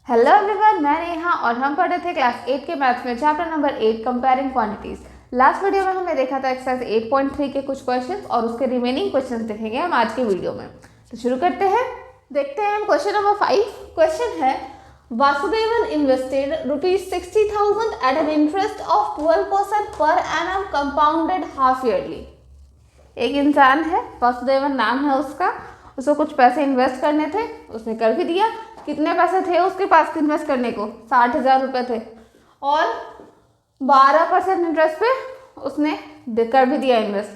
Hello everyone, मैं नेहा और हम पढ़ रहे थे क्लास 8 के मैथ्स में chapter number 8 comparing quantities. Last video में हमने देखा था एक्सरसाइज 8.3 के कुछ क्वेश्चंस और उसके रिमेनिंग क्वेश्चंस देखेंगे हम आज के वीडियो में। तो शुरू करते हैं, देखते हैं हम क्वेश्चन नंबर 5। क्वेश्चन है Vasudevan invested ₹60,000 at an interest of 12% per annum compounded half yearly. एक इंसान है, वासुदेवन नाम है उसका, उसको कुछ पैसे इन्वेस्ट करने थे, उसने कर भी दिया। कितने पैसे थे उसके पास इन्वेस्ट करने को? 60,000 रुपये थे और 12% इंटरेस्ट पे उसने कर भी दिया इन्वेस्ट।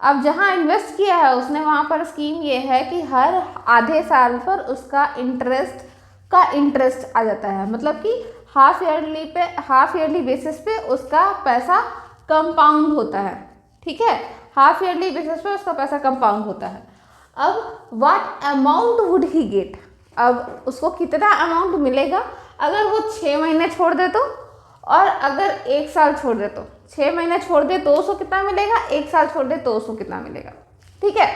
अब जहाँ इन्वेस्ट किया है उसने, वहाँ पर स्कीम ये है कि हर आधे साल पर उसका इंटरेस्ट आ जाता है, मतलब कि हाफ ईयरली बेसिस पे उसका पैसा कंपाउंड होता है। ठीक है, हाफ ईयरली बेसिस पे उसका पैसा कंपाउंड होता है। अब what amount would he get, अब उसको कितना अमाउंट मिलेगा अगर वो 6 महीने छोड़ दे तो, और अगर 1 साल छोड़ दे तो। 6 महीने छोड़ दे तो उसको कितना मिलेगा, 1 साल छोड़ दे तो उसको कितना मिलेगा। ठीक है,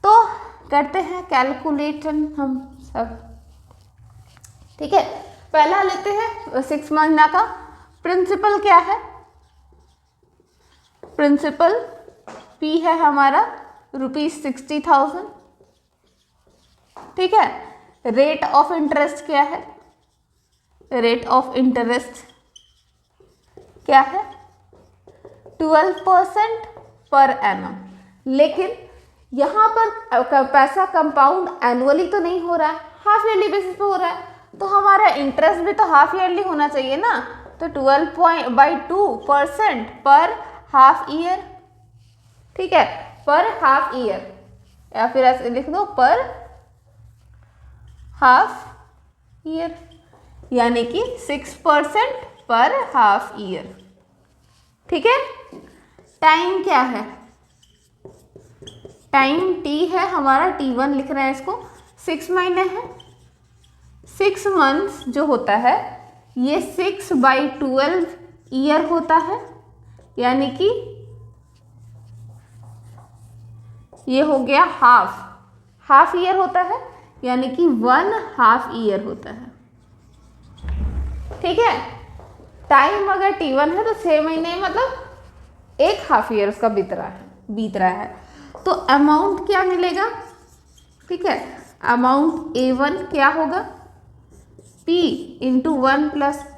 तो करते हैं कैलकुलेशन हम सब। ठीक है, पहला लेते हैं 6 महीना का। प्रिंसिपल क्या है? प्रिंसिपल P है हमारा ₹60,000। ठीक है, रेट ऑफ इंटरेस्ट क्या है? रेट ऑफ इंटरेस्ट क्या है? 12% पर एनम। लेकिन यहाँ पर पैसा कंपाउंड एनुअली तो नहीं हो रहा है, हाफ ईयरली बेसिस पे हो रहा है, तो हमारा इंटरेस्ट भी तो हाफ ईयरली होना चाहिए ना। तो 12/2% पर हाफ ईयर। ठीक है, पर हाफ ईयर, या फिर ऐसे लिख दो पर हाफ ईयर, यानी कि 6% पर हाफ ईयर। ठीक है, टाइम क्या है? टाइम T है हमारा, T1 लिख रहे हैं इसको। 6 महीने हैं, 6 मंथ्स जो होता है ये 6/12 ईयर होता है, यानी कि ये हो गया हाफ ईयर होता है, यानी कि 1/2 ईयर होता है। ठीक है, टाइम अगर T1 है तो 6 महीने मतलब 1/2 ईयर उसका बीत रहा है। तो अमाउंट क्या मिलेगा? ठीक है, अमाउंट A1 क्या होगा? P into 1 +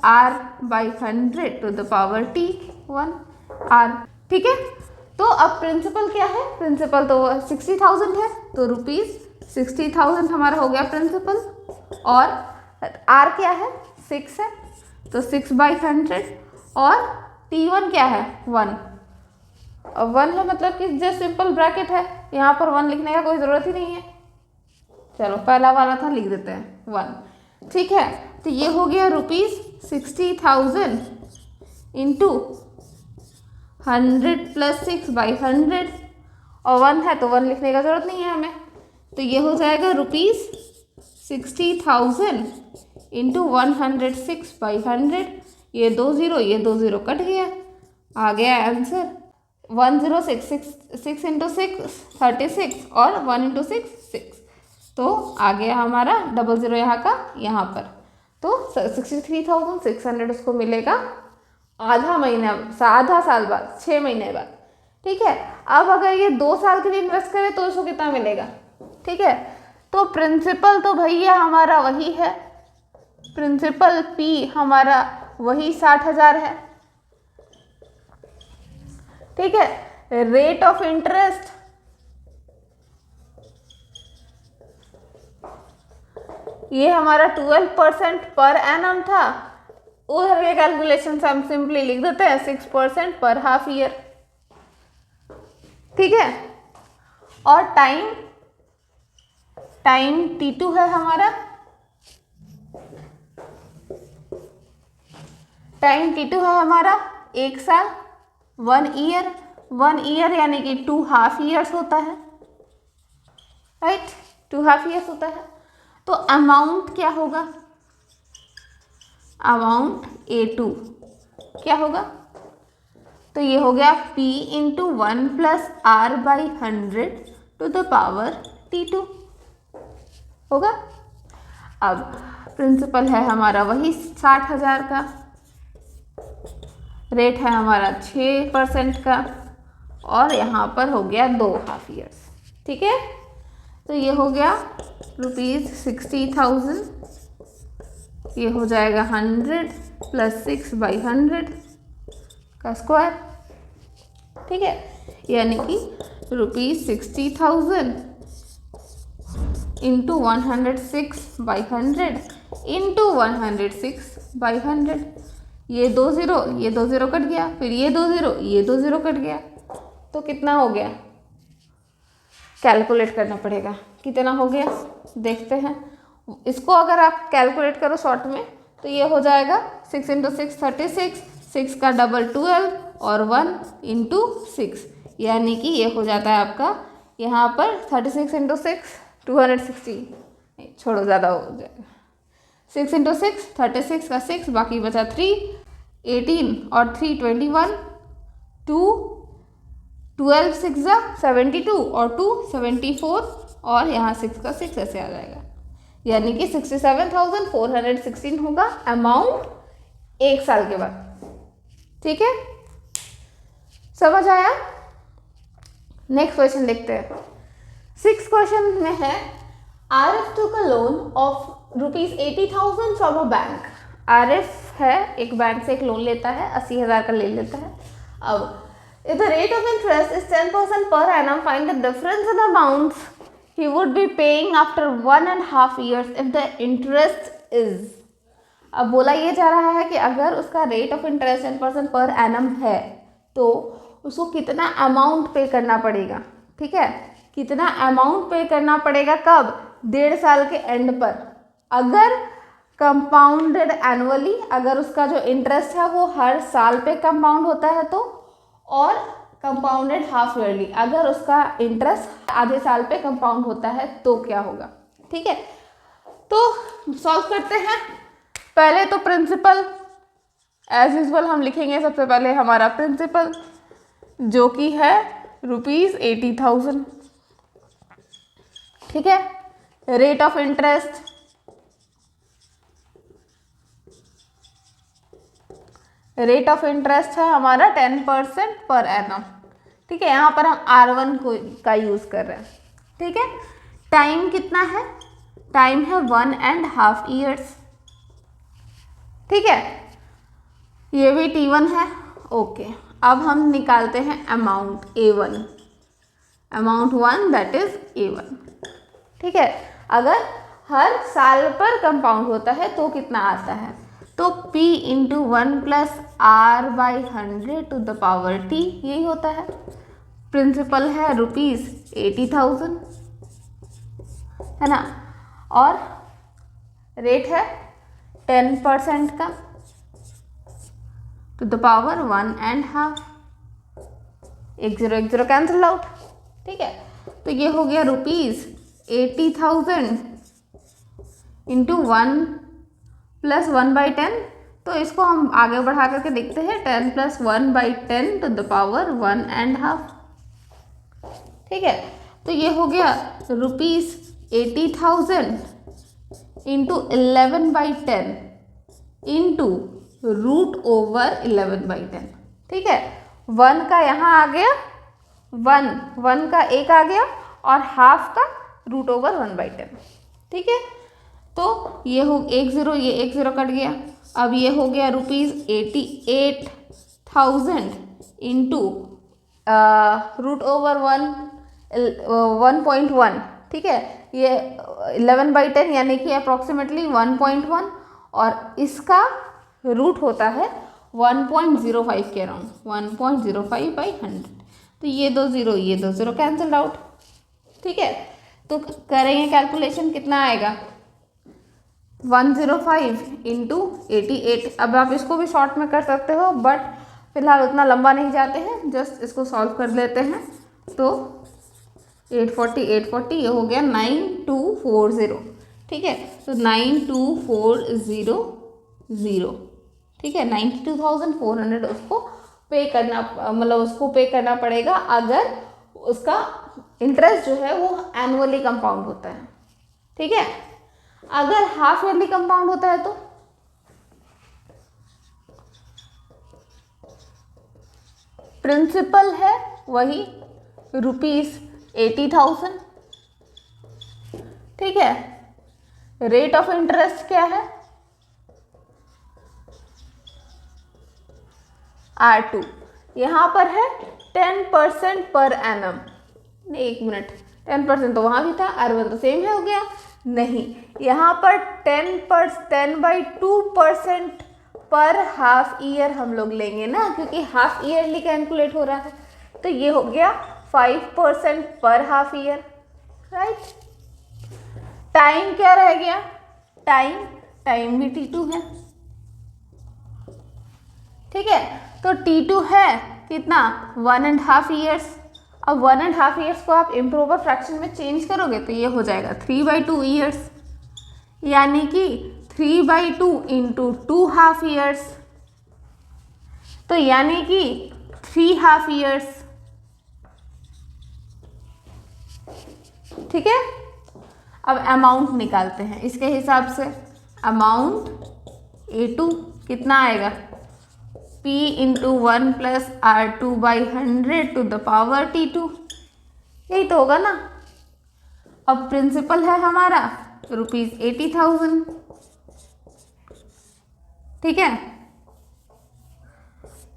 R/100 to the power T1 R। ठीक है, तो अब प्रिंसिपल क्या है? प्रिंसिपल तो 60,000 है, तो ₹60,000 हमारा हो गया प्रिंसिपल, और R क्या है? 6 है, तो 6/100, और T1 क्या है? 1। अब 1 है मतलब कि जस्ट सिंपल ब्रैकेट है, यहाँ पर 1 लिखने का कोई ज़रूरत ही नहीं है। चलो पहला वाला था, लिख देते हैं 1। ठीक है, तो ये हो गया ₹60,000 इंटू 100 + 6/100, और 1 है तो 1 लिखने का ज़रूरत नहीं है हमें। तो ये हो जाएगा ₹60,000 इंटू 106/100। ये 2 कट गया, आ गया आंसर 1066। 6 × 6 36, और 1 × 6 6, तो आ गया हमारा 00 यहाँ का यहाँ पर। तो 63,600 उसको मिलेगा आधा साल बाद, 6 महीने बाद। ठीक है, अब अगर ये 2 साल के लिए इन्वेस्ट करे तो उसको कितना मिलेगा? ठीक है, तो प्रिंसिपल तो भैया हमारा वही है, प्रिंसिपल P हमारा वही 60,000 है। ठीक है, रेट ऑफ इंटरेस्ट ये हमारा 12% पर एनम था, उधर के कैलकुलेशन से हम सिंपली लिख देते हैं 6% पर हाफ ईयर। ठीक है, और टाइम T2 है हमारा, टाइम T2 है हमारा 1 साल, 1 ईयर यानी कि 2/2 ईयर्स होता है, राइट, 2/2 ईयर्स होता है। तो अमाउंट क्या होगा? अमाउंट A2 क्या होगा? तो ये हो गया P into 1 + R/100 to the power T2 होगा। अब प्रिंसिपल है हमारा वही 60,000 का, रेट है हमारा 6% का, और यहाँ पर हो गया 2 हाफ ईयर्स। ठीक है, तो ये हो गया ₹60,000, ये हो जाएगा 100 + 6/100 का स्क्वायर। ठीक है, यानी कि ₹60,000 × 106/100 × 106/100। ये 2 0 कट गया, फिर ये 2 0 कट गया, तो कितना हो गया? कैलकुलेट करना पड़ेगा, कितना हो गया देखते हैं। इसको अगर आप कैलकुलेट करो शॉर्ट में तो ये हो जाएगा 6 × 6 36, 6 का डबल 12 और 1 × 6, यानी कि ये हो जाता है आपका यहाँ पर 36 × 6 260, नहीं छोड़ो ज़्यादा हो जाएगा, 6 × 6 36 का 6, बाकी बचा 3 18 और 3 21, 2 12 6 72 और 2 74, और यहाँ 6 का 6 ऐसे आ जाएगा, यानी कि 67,416 होगा अमाउंट 1 साल के बाद। ठीक है, समझ आया? नेक्स्ट क्वेश्चन देखते हैं। 6th क्वेश्चन में है RF took a loan of ₹80,000 from a bank। RF है एक बैंक से एक लोन लेता है, 80,000 का ले लेता है। अब if the rate of interest is 10% per annum, find the difference in amounts he would be paying after 1.5 years if the interest is। अब बोला ये जा रहा है कि अगर उसका rate of interest 10% per annum है तो उसको कितना अमाउंट पे करना पड़ेगा। ठीक है, कितना अमाउंट पे करना पड़ेगा, कब? 1.5 साल के एंड पर। अगर कंपाउंडेड एनुअली, अगर उसका जो इंटरेस्ट है वो हर साल पे कंपाउंड होता है तो, और कंपाउंडेड हाफ ईयरली, अगर उसका इंटरेस्ट आधे साल पे कंपाउंड होता है तो क्या होगा। ठीक है, तो सॉल्व करते हैं। पहले तो प्रिंसिपल एज यूजुअल हम लिखेंगे। सबसे पहले हमारा प्रिंसिपल जो कि है ₹80,000। ठीक है, रेट ऑफ इंटरेस्ट है हमारा 10% पर एनम। ठीक है, यहाँ पर हम R1 का यूज़ कर रहे हैं। ठीक है, टाइम कितना है? टाइम है 1.5 ईयर्स। ठीक है, ये भी T1 है। ओके, अब हम निकालते हैं amount A1, amount 1 that is A1। ठीक है, अगर हर साल पर कंपाउंड होता है तो कितना आता है? तो P × 1 + R/100 यही होता है। प्रिंसिपल है ₹80,000, है ना, और रेट है 10% का × 1.5। 1 0 कैंसिल आउट। ठीक है, तो ये हो गया ₹80,000 × 1 + 1/10। तो इसको हम आगे बढ़ा करके देखते हैं, 10 + 1/10 × 1.5। ठीक है, तो ये हो गया ₹80,000 × 11/10 × √11/10। ठीक है, 1 का यहाँ आ गया, 1 का 1 आ गया, और हाफ का √1/10। ठीक है, तो ये हो 1 0, ये 1 0 कट गया। अब ये हो गया ₹88,000 × √1.1। ठीक है, ये 11/10 यानी कि अप्रॉक्सीमेटली 1.1, और इसका रूट होता है 1.05 के अराउंड, 1.05/100। तो ये 2 0 कैंसिल आउट। ठीक है, तो करेंगे कैलकुलेशन, कितना आएगा? 105 × 88। अब आप इसको भी शॉर्ट में कर सकते हो, बट फिलहाल उतना लंबा नहीं जाते हैं, जस्ट इसको सॉल्व कर लेते हैं। तो 840 ये हो गया 9240। ठीक है, तो 9240। ठीक है, 92,400 उसको पे करना, मतलब उसको पे करना पड़ेगा अगर उसका इंटरेस्ट जो है वो एनुअली कंपाउंड होता है। ठीक है, अगर हाफ ईयरली कंपाउंड होता है तो प्रिंसिपल है वही ₹80,000, ठीक है। रेट ऑफ इंटरेस्ट क्या है R2, यहाँ पर है 10% पर एनम। नहीं, 1 मिनट, 10% तो वहाँ भी था, R1 तो सेम है हो गया। नहीं, यहाँ पर 10/2% पर हाफ ईयर हम लोग लेंगे ना, क्योंकि हाफ ईयरली कैलकुलेट हो रहा है। तो ये हो गया 5% पर हाफ ईयर, राइट। टाइम क्या रह गया, टाइम भी T2 है, ठीक है। तो T2 है कितना 1.5 ईयर्स। अब 1.5 ईयर्स को आप इम्प्रॉपर फ्रैक्शन में चेंज करोगे तो ये हो जाएगा 3/2 ईयर्स, यानी कि 3/2 इंटू 2 हाफ ईयर्स, तो यानी कि 3 हाफ ईयर्स, ठीक है। अब अमाउंट निकालते हैं इसके हिसाब से। अमाउंट A2 कितना आएगा, P into 1 plus R2/100 to the power T2, यही तो होगा ना। अब प्रिंसिपल है हमारा ₹80,000, ठीक है।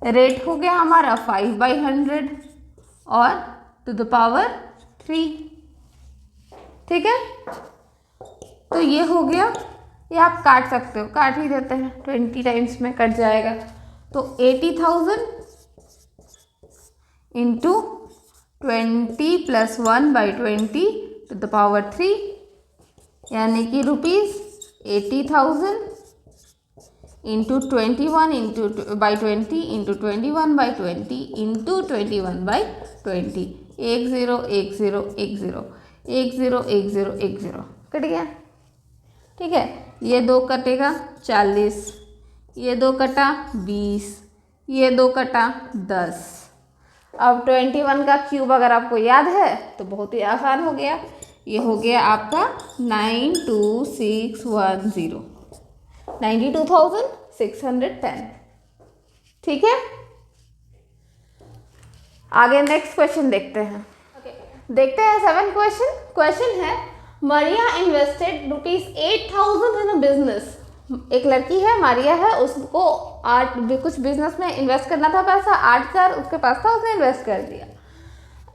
रेट हो गया हमारा 5/100 और टू द पावर 3, ठीक है। तो ये हो गया, ये आप काट सकते हो, काट ही देते हैं, 20 टाइम्स में कट जाएगा। तो 80,000 into 20 plus 1/20 to the power 3, यानी कि ₹80,000 into 21 into by 20 into 21/20 into 21/20, 10101010 cut गया, ठीक है। ये 2 कटेगा 40, ये 2 कटा 20, ये 2 कटा 10। अब 21 का क्यूब अगर आपको याद है तो बहुत ही आसान हो गया, ये हो गया आपका 92610, 92,610, ठीक है। आगे नेक्स्ट क्वेश्चन देखते हैं। देखते हैं 7 क्वेश्चन है, Maria invested ₹8,000 in a business. एक लड़की है, मारिया है, उसको कुछ बिजनेस में इन्वेस्ट करना था पैसा, 8,000 उसके पास था, उसने इन्वेस्ट कर दिया।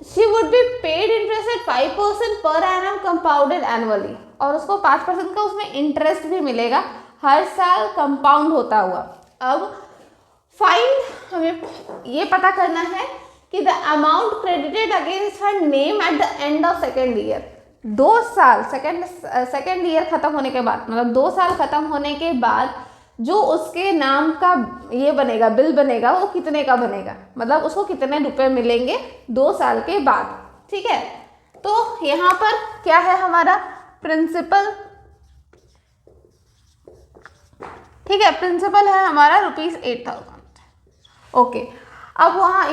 She would be paid interest eight 5% per annum compounded annually, और उसको 5% का उसमें इंटरेस्ट भी मिलेगा हर साल कंपाउंड होता हुआ। अब फाइंड, हमें ये पता करना है कि the amount credited against her name at the end of second year. 2 साल सेकेंड ईयर खत्म होने के बाद, मतलब 2 साल खत्म होने के बाद जो उसके नाम का ये बनेगा, बिल बनेगा, वो कितने का बनेगा, मतलब उसको कितने रुपए मिलेंगे 2 साल के बाद, ठीक है। तो यहाँ पर क्या है हमारा प्रिंसिपल, ठीक है, प्रिंसिपल है हमारा ₹8,000, ओके। अब वहाँ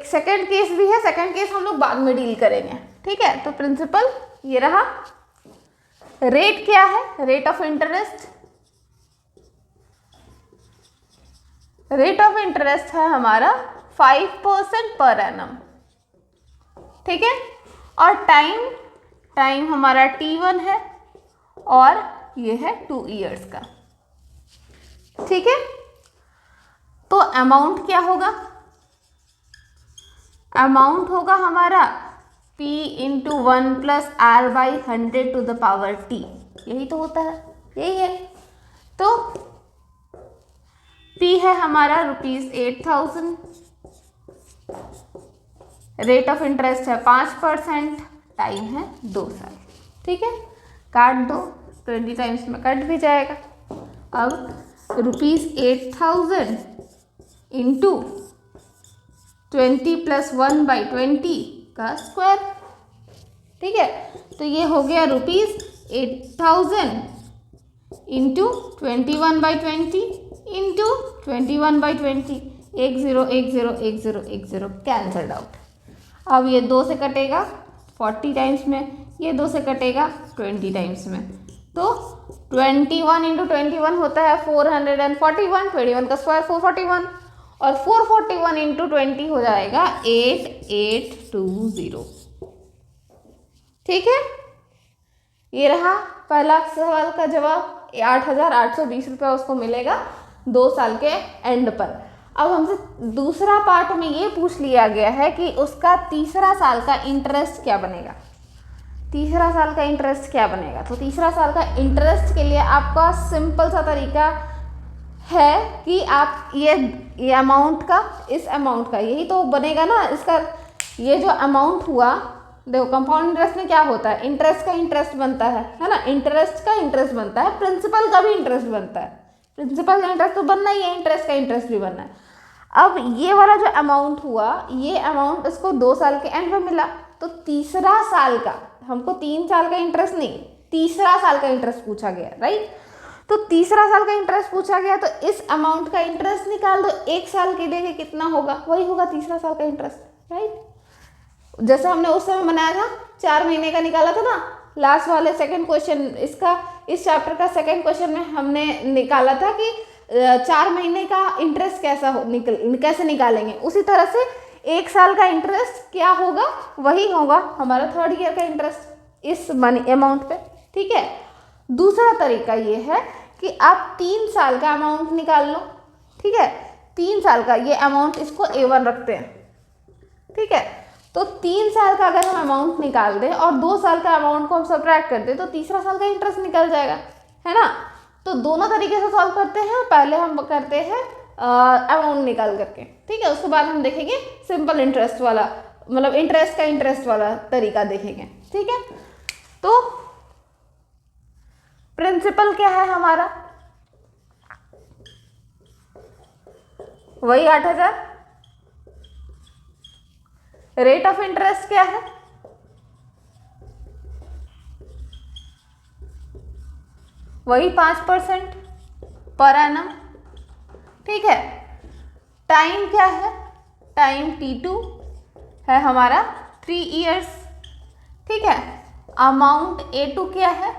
सेकेंड केस भी है, सेकेंड केस हम लोग बाद में डील करेंगे, ठीक है। तो प्रिंसिपल ये रहा, रेट क्या है, rate of interest, rate of interest है हमारा 5% पर एनम, ठीक है। और टाइम हमारा T1 है और ये है 2 इयर्स का, ठीक है। तो अमाउंट क्या होगा, अमाउंट होगा हमारा P into 1 plus R/100 to the power T, यही तो होता है, यही है। तो P है हमारा ₹8,000, रेट ऑफ इंटरेस्ट है 5%, टाइम है 2 साल, ठीक है। काट दो, 20 टाइम्स में कट भी जाएगा। अब ₹8,000 इंटू 20 प्लस 1/20 का स्क्वायर, ठीक है। तो ये हो गया ₹8,000 इंटू 21/20 इंटू 21/20, 10101010 कैंसल्ड आउट। अब ये 2 से कटेगा 40 टाइम्स में, ये 2 से कटेगा 20 टाइम्स में, तो तो 21 इंटू 21 होता है 441, 21 का स्क्वायर 441, और 441 इंटू 20 हो जाएगा 8820। ठीक है, ये रहा पहला सवाल का जवाब। 8,820 रुपया उसको मिलेगा 2 साल के एंड पर। अब हमसे दूसरा पार्ट में ये पूछ लिया गया है कि उसका तीसरा साल का इंटरेस्ट क्या बनेगा। तीसरा साल का इंटरेस्ट क्या बनेगा? तो तीसरा साल का इंटरेस्ट के लिए आपका सिंपल सा तरीका है कि आप ये अमाउंट का, इस अमाउंट का यही तो बनेगा ना इसका। ये जो अमाउंट हुआ, देखो कंपाउंड इंटरेस्ट में क्या होता है, इंटरेस्ट का इंटरेस्ट बनता है ना, इंटरेस्ट का इंटरेस्ट बनता है, प्रिंसिपल का भी इंटरेस्ट बनता है। प्रिंसिपल का इंटरेस्ट तो बनना ही है, इंटरेस्ट का इंटरेस्ट भी बनना है। अब ये वाला जो अमाउंट हुआ, ये अमाउंट इसको 2 साल के एंड में मिला, तो तीसरा साल का, हमको 3 साल का इंटरेस्ट नहीं, तीसरा साल का इंटरेस्ट पूछा गया, राइट। तो तीसरा साल का इंटरेस्ट पूछा गया, तो इस अमाउंट का इंटरेस्ट निकाल दो, 1 साल के लिए कितना होगा, वही होगा तीसरा साल का इंटरेस्ट, राइट। जैसा हमने उस समय बनाया था, 4 महीने का निकाला था ना, लास्ट वाले सेकंड क्वेश्चन, इसका इस चैप्टर का सेकंड क्वेश्चन में हमने निकाला था कि 4 महीने का इंटरेस्ट कैसा कैसे निकालेंगे। उसी तरह से 1 साल का इंटरेस्ट क्या होगा, वही होगा हमारा 3rd ईयर का इंटरेस्ट इस मनी अमाउंट पे। ठीक है, दूसरा तरीका ये है कि आप 3 साल का अमाउंट निकाल लो। ठीक है, 3 साल का ये अमाउंट, इसको A1 रखते हैं। ठीक है, तो 3 साल का अगर हम अमाउंट निकाल दें और 2 साल का अमाउंट को हम सब्ट्रैक्ट कर दें, तो तीसरा साल का इंटरेस्ट निकल जाएगा, है ना। तो दोनों तरीके से सॉल्व करते हैं। पहले हम करते हैं अमाउंट निकाल करके, ठीक है, उसके बाद हम देखेंगे सिंपल इंटरेस्ट वाला, मतलब इंटरेस्ट का इंटरेस्ट वाला तरीका देखेंगे। ठीक है, तो प्रिंसिपल क्या है हमारा, वही 8,000। रेट ऑफ इंटरेस्ट क्या है, वही 5% पर एनम। ठीक है, टाइम क्या है, टाइम T2 है हमारा 3 इयर्स। ठीक है, अमाउंट A2 क्या है,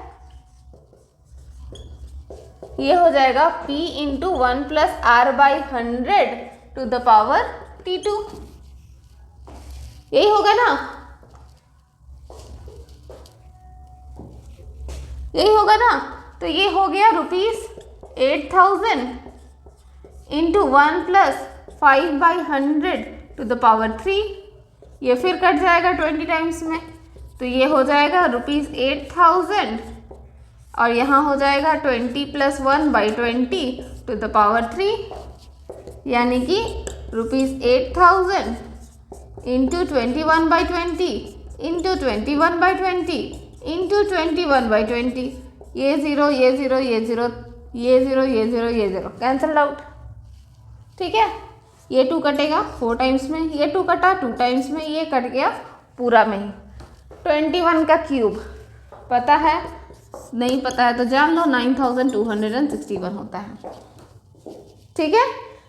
ये हो जाएगा P into 1 plus R/100 to the power T2, यही होगा ना, यही होगा ना। तो ये हो गया ₹8,000 into 1 plus 5/100 to the power 3, ये फिर कट जाएगा 20 टाइम्स में, तो ये हो जाएगा ₹8,000 और यहाँ हो जाएगा 20 प्लस 1/20 टू द पावर 3, यानी कि ₹8,000 इंटू 21/20 इंटू 21/20 इंटू 21/20, ये 0, ये 0, ये 0, ये 0, ये 0, ये 0 कैंसल आउट। ठीक है, ये 2 कटेगा 4 टाइम्स में, ये 2 कटा 2 टाइम्स में, ये कट गया पूरा में ही। 21 का क्यूब पता है, नहीं पता है तो जान लो, 9,261 होता है। ठीक है,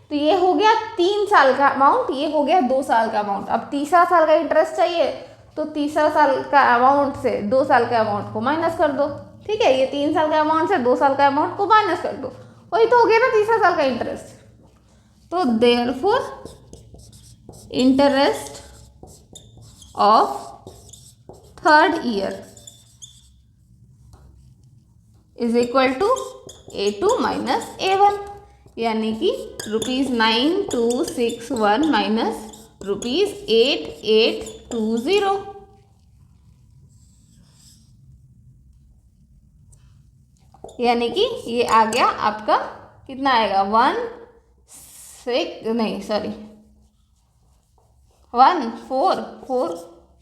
तो ये हो गया 3 साल का अमाउंट, ये हो गया 2 साल का अमाउंट। अब तीसरा साल का इंटरेस्ट चाहिए, तो तीसरा साल का अमाउंट से 2 साल के अमाउंट को माइनस कर दो। ठीक है, ये 3 साल के अमाउंट से 2 साल का अमाउंट को माइनस कर दो, वही तो हो गया ना तीसरा साल का इंटरेस्ट। तो therefore interest of 3rd year is equal to A2 minus A1, यानी कि ₹9,261 माइनस ₹8,820। यानी कि ये आ गया आपका, कितना आएगा,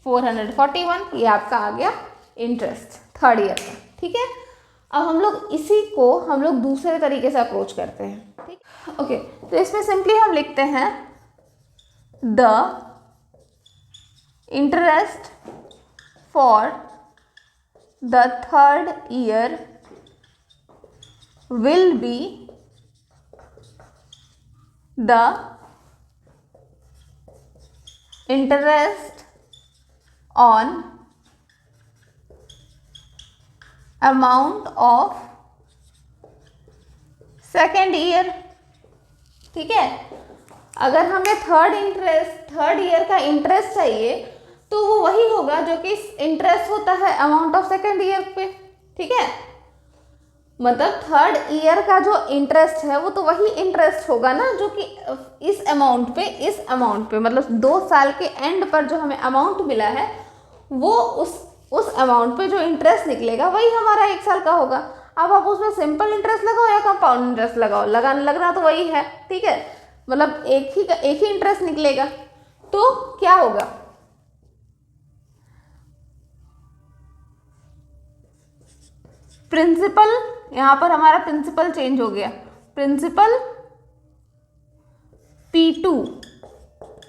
441, ये आपका आ गया इंटरेस्ट 3rd ईयर का। ठीक है, अब हम लोग इसी को हम लोग दूसरे तरीके से अप्रोच करते हैं। ठीक, ओके, तो इसमें सिंपली हम लिखते हैं the interest for the 3rd year will be the interest on amount of second year. ठीक है, अगर हमें थर्ड ईयर का इंटरेस्ट चाहिए तो वो वही होगा जो कि इंटरेस्ट होता है अमाउंट ऑफ सेकेंड ईयर पे। ठीक है, मतलब थर्ड ईयर का जो इंटरेस्ट है वो तो वही इंटरेस्ट होगा ना जो कि इस अमाउंट पे मतलब 2 साल के एंड पर जो हमें अमाउंट मिला है वो उस अमाउंट पे जो इंटरेस्ट निकलेगा वही हमारा 1 साल का होगा। अब आप उसमें सिंपल इंटरेस्ट लगाओ या कंपाउंड इंटरेस्ट लगाओ, लगना तो वही है। ठीक है, मतलब एक ही इंटरेस्ट निकलेगा। तो क्या होगा, प्रिंसिपल, यहां पर हमारा प्रिंसिपल चेंज हो गया। Principal P2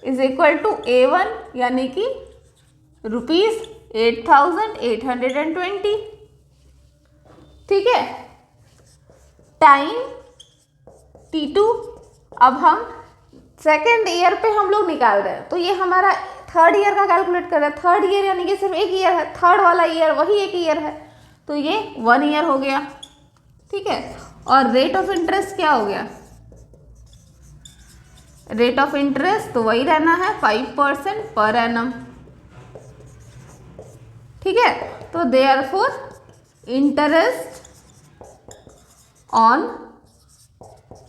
is equal to A1 यानी कि ₹8,820। ठीक है, टाइम T2, अब हम सेकेंड ईयर पे हम लोग निकाल रहे हैं तो ये हमारा थर्ड ईयर का कैलकुलेट कर रहे हैं। थर्ड ईयर यानी कि सिर्फ 1 ईयर है, थर्ड वाला ईयर वही 1 ईयर है तो ये 1 ईयर हो गया। ठीक है, और रेट ऑफ इंटरेस्ट क्या हो गया, रेट ऑफ इंटरेस्ट तो वही रहना है 5% पर एनम। ठीक है, तो therefore interest on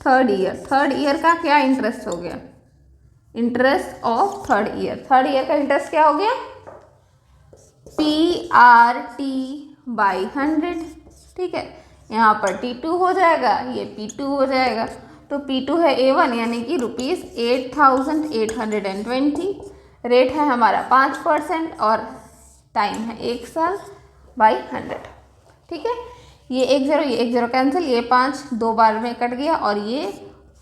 third year का क्या इंटरेस्ट हो गया, इंटरेस्ट ऑफ थर्ड ईयर का इंटरेस्ट क्या हो गया, PRT/100। ठीक है, यहाँ पर T2 हो जाएगा, ये P2 हो जाएगा। तो P2 है A1 यानी कि ₹8,820। रेट है हमारा 5% और टाइम है 1 साल बाई 100। ठीक है, ये 1 0 कैंसिल, ये 5 2 बार में कट गया और ये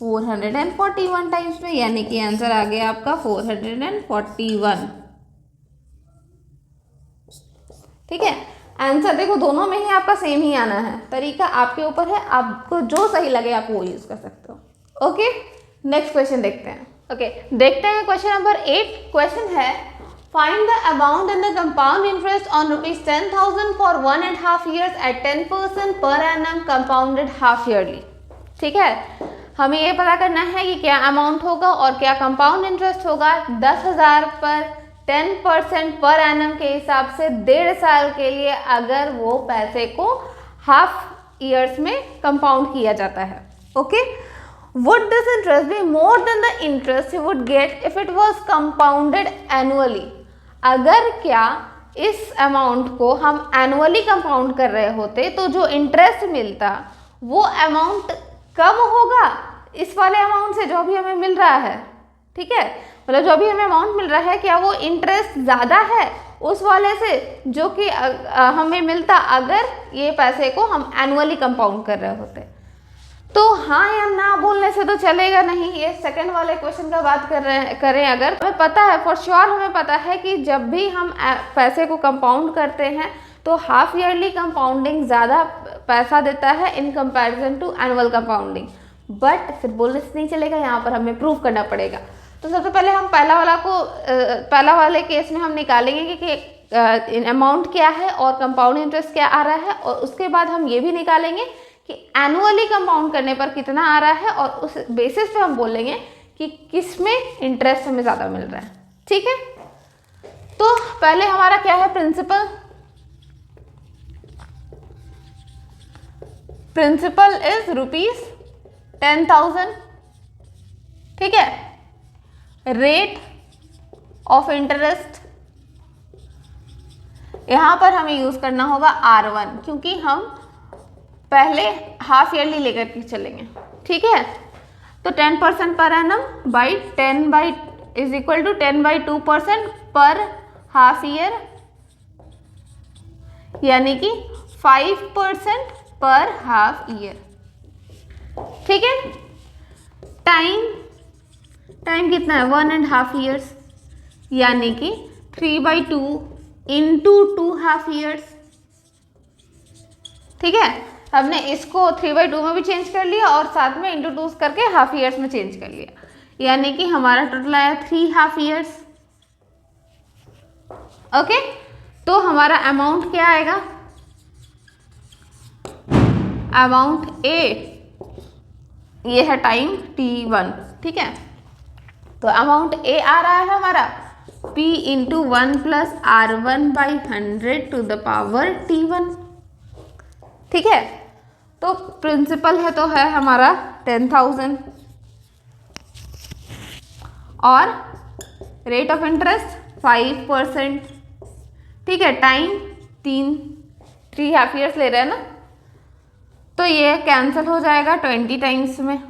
441 टाइम्स में, यानी कि आंसर आ गया आपका 441। ठीक है, आंसर देखो दोनों में ही आपका सेम ही आना है, तरीका आपके ऊपर है, आपको जो सही लगे आप वो यूज कर सकते हो। ओके, नेक्स्ट क्वेश्चन देखते हैं। ओके, देखते हैं क्वेश्चन नंबर 8। क्वेश्चन है find the amount in the compound interest on ₹10,000 for 1.5 years at 10% per annum compounded half yearly. ठीक है, हमें ये पता करना है कि क्या अमाउंट होगा और क्या कंपाउंड इंटरेस्ट होगा। 10,000 पर 10% पर एनम के हिसाब से 1.5 साल के लिए अगर वो पैसे को हाफ ईयर्स में कंपाउंड किया जाता है। Okay, would this interest be more than the interest he would get if it was compounded annually? अगर क्या इस अमाउंट को हम एनुअली कंपाउंड कर रहे होते तो जो इंटरेस्ट मिलता वो अमाउंट कम होगा इस वाले अमाउंट से जो अभी हमें मिल रहा है। ठीक है, मतलब जो अभी हमें अमाउंट मिल रहा है क्या वो इंटरेस्ट ज़्यादा है उस वाले से जो कि हमें मिलता अगर ये पैसे को हम एनुअली कंपाउंड कर रहे होते। तो हाँ या ना बोलने से तो चलेगा नहीं। ये सेकंड वाले क्वेश्चन का बात करें अगर हमें पता है फॉर श्योर, हमें पता है कि जब भी हम पैसे को कंपाउंड करते हैं तो हाफ ईयरली कंपाउंडिंग ज़्यादा पैसा देता है in comparison to annual compounding. But सिर्फ बोलने से नहीं चलेगा, यहाँ पर हमें प्रूव करना पड़ेगा। तो सबसे पहले हम पहला वाले केस में हम निकालेंगे कि अमाउंट क्या है और कंपाउंड इंटरेस्ट क्या आ रहा है, और उसके बाद हम ये भी निकालेंगे कि एनुअली कंपाउंड करने पर कितना आ रहा है, और उस बेसिस पे हम बोलेंगे कि किस में इंटरेस्ट हमें ज़्यादा मिल रहा है। ठीक है, तो पहले हमारा क्या है, प्रिंसिपल इज ₹10,000। ठीक है, रेट ऑफ इंटरेस्ट यहां पर हमें यूज करना होगा R1 क्योंकि हम पहले हाफ ईयरली लेकर के चलेंगे। ठीक है, तो 10% per annum by 10 is equal to 10/2% per half year, यानी कि 5% पर हाफ ईयर। ठीक है, टाइम कितना है 1.5 years, यानी कि 3/2 इंटू 2 हाफ ईयर्स। ठीक है, हमने इसको 3/2 में भी चेंज कर लिया और साथ में इंटू 2 करके हाफ ईयर्स में चेंज कर लिया, यानी कि हमारा टोटल आया 3 हाफ ईयर्स। ओके, तो हमारा अमाउंट क्या आएगा, अमाउंट ए ये है टाइम t1, ठीक है। तो अमाउंट ए आ रहा है हमारा p into 1 plus R1/100 to the power t1, ठीक है। तो प्रिंसिपल है तो है हमारा 10,000 और रेट ऑफ इंटरेस्ट 5%, ठीक है। टाइम 3.5 ईयर्स ले रहे हैं ना, तो ये कैंसिल हो जाएगा 20 टाइम्स में।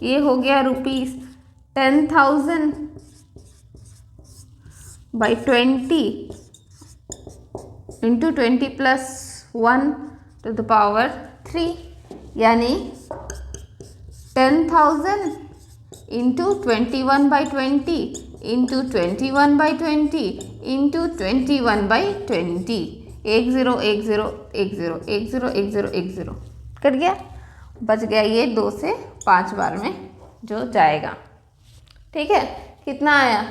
ये हो गया ₹10,000 by 20 into 20 plus 1 to the power 3, यानी 10,000 इंटू 21/20 इंटू 21/20 इंटू 21/20, 10 10 10 10 10 10 10 कट गया, बच गया ये 2 से 5 बार में जो जाएगा, ठीक है। कितना आया,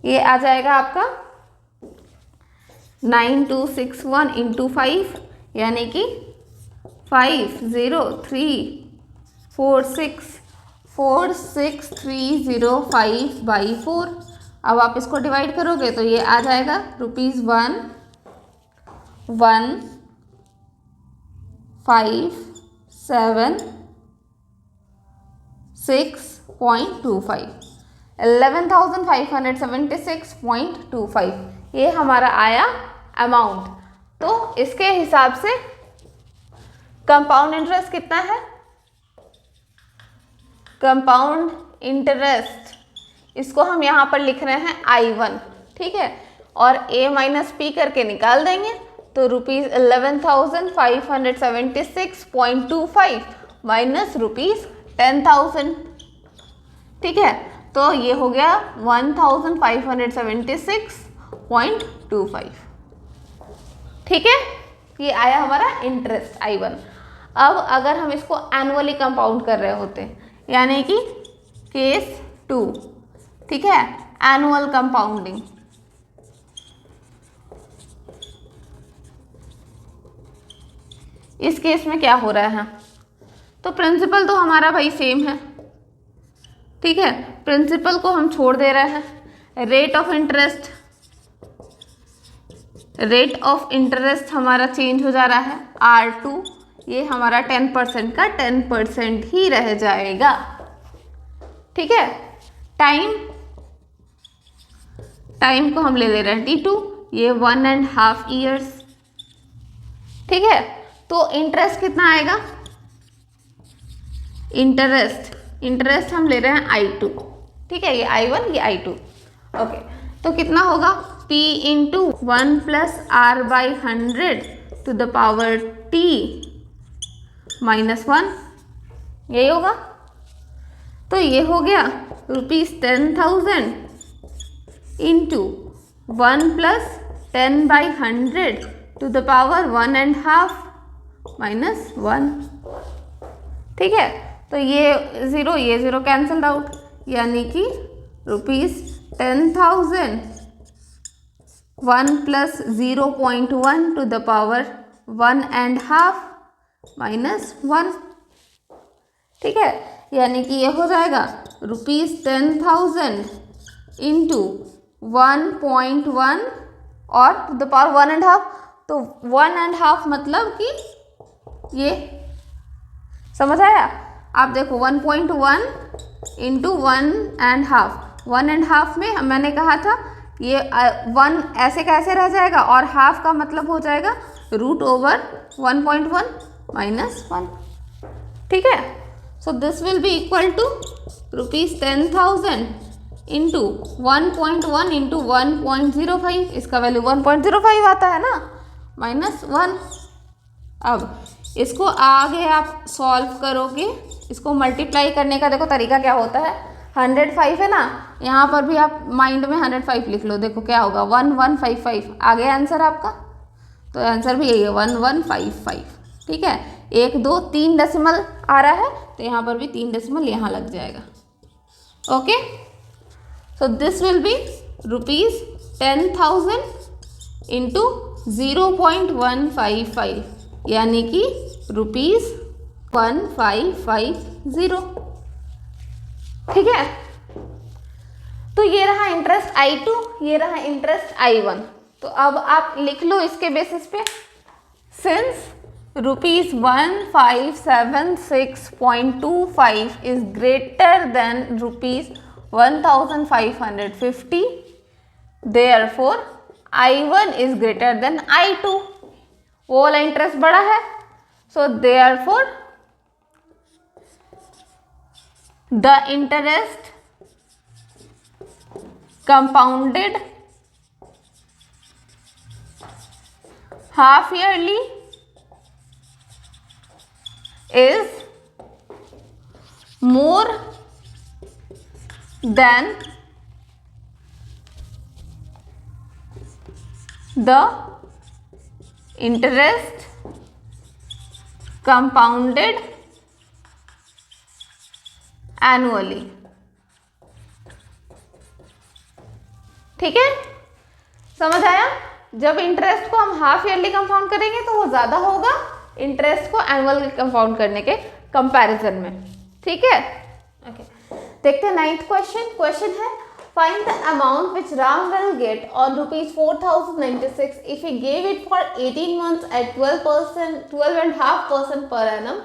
ये आ जाएगा आपका 9261 इंटू 5, यानी कि 50306463005/4। अब आप इसको डिवाइड करोगे तो ये आ जाएगा ₹1,157.6.25, 11,576.25, ये हमारा आया अमाउंट। तो इसके हिसाब से कंपाउंड इंटरेस्ट कितना है, कंपाउंड इंटरेस्ट इसको हम यहाँ पर लिख रहे हैं I1, ठीक है। और a माइनस पी करके निकाल देंगे तो ₹11,576.25 माइनस ₹10,000, ठीक है। तो ये हो गया 1,576.25, ठीक है। ये आया हमारा इंटरेस्ट I1। अब अगर हम इसको एनुअली कंपाउंड कर रहे होते, यानी कि केस 2, ठीक है, एनुअल कंपाउंडिंग, इस केस में क्या हो रहा है, तो प्रिंसिपल तो हमारा भाई सेम है, ठीक है। प्रिंसिपल को हम छोड़ दे रहे हैं, रेट ऑफ इंटरेस्ट हमारा चेंज हो जा रहा है R2, ये हमारा 10% का 10% ही रह जाएगा, ठीक है। टाइम को हम ले रहे हैं T2, ये 1.5 ईयर्स, ठीक है। तो इंटरेस्ट कितना आएगा, इंटरेस्ट हम ले रहे हैं I2, ठीक है। ये I1 ये I2, ओके। तो कितना होगा P into 1 plus R/100 to the power T minus 1, यही होगा। तो ये हो गया ₹10,000 into 1 plus 10/100 to the power 1.5 minus 1, ठीक है। तो ये 0 कैंसल्ड आउट, यानी कि ₹10,000 1 plus 0.1 to the power 1.5 minus 1, ठीक है। यानी कि ये हो जाएगा ₹10,000 इंटू 1.1 और टू द पावर 1.5, तो 1.5 मतलब कि ये, समझ आया। आप देखो 1.1 इंटू 1.5 में मैंने कहा था ये 1 ऐसे कैसे रह जाएगा, और हाफ का मतलब हो जाएगा √1.1 माइनस 1, ठीक है। So this will be equal to ₹10,000 into 1.1 into 1.05, इसका वैल्यू 1.05 आता है ना, माइनस 1। अब इसको आगे आप सॉल्व करोगे, इसको मल्टीप्लाई करने का देखो तरीका क्या होता है, 105 है ना, यहाँ पर भी आप माइंड में 105 लिख लो, देखो क्या होगा 1155, आगे आंसर आपका, तो आंसर भी यही है 1155, ठीक है। 1 2 3 डेसिमल आ रहा है, तो यहाँ पर भी 3 डेसिमल यहाँ लग जाएगा, okay. So this will B ₹10,000 into 0.155, यानी कि ₹1550। ठीक है, तो ये रहा इंटरेस्ट I2, ये रहा इंटरेस्ट I1। तो अब आप लिख लो इसके बेसिस पे, since ₹1576.25 is greater than ₹1550, therefore I1 is greater than I2। वो वाला इंटरेस्ट बड़ा है, so therefore the interest compounded half yearly is more than the interest compounded annually। ठीक है, समझ आया? जब इंटरेस्ट को हम हाफ ईयरली कंपाउंड करेंगे तो वो ज्यादा होगा इंटरेस्ट को एनुअल कंपाउंड करने के कंपैरिजन में। ठीक है, ओके, देखते हैं 9th क्वेश्चन है, find the amount which Ram will get on ₹4096 if he gave it for 18 months at 12.5% per annum,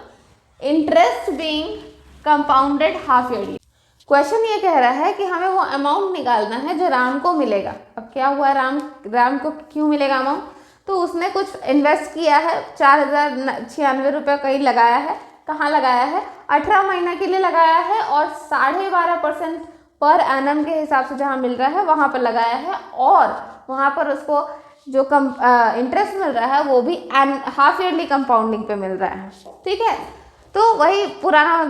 interest being compounded half yearly. Question ये कह रहा है कि हमें वो अमाउंट निकालना है जो राम को मिलेगा। अब क्या हुआ, राम को क्यों मिलेगा अमाउंट? तो उसने कुछ इन्वेस्ट किया है, 4096 रुपये कहीं लगाया है। कहाँ लगाया है? 18 महीना के लिए लगाया है और 12.5% पर एनम के हिसाब से जहाँ मिल रहा है वहाँ पर लगाया है, और वहाँ पर उसको जो इंटरेस्ट मिल रहा है वो भी हाफ ईयरली कंपाउंडिंग पे मिल रहा है। ठीक है, तो वही पुराना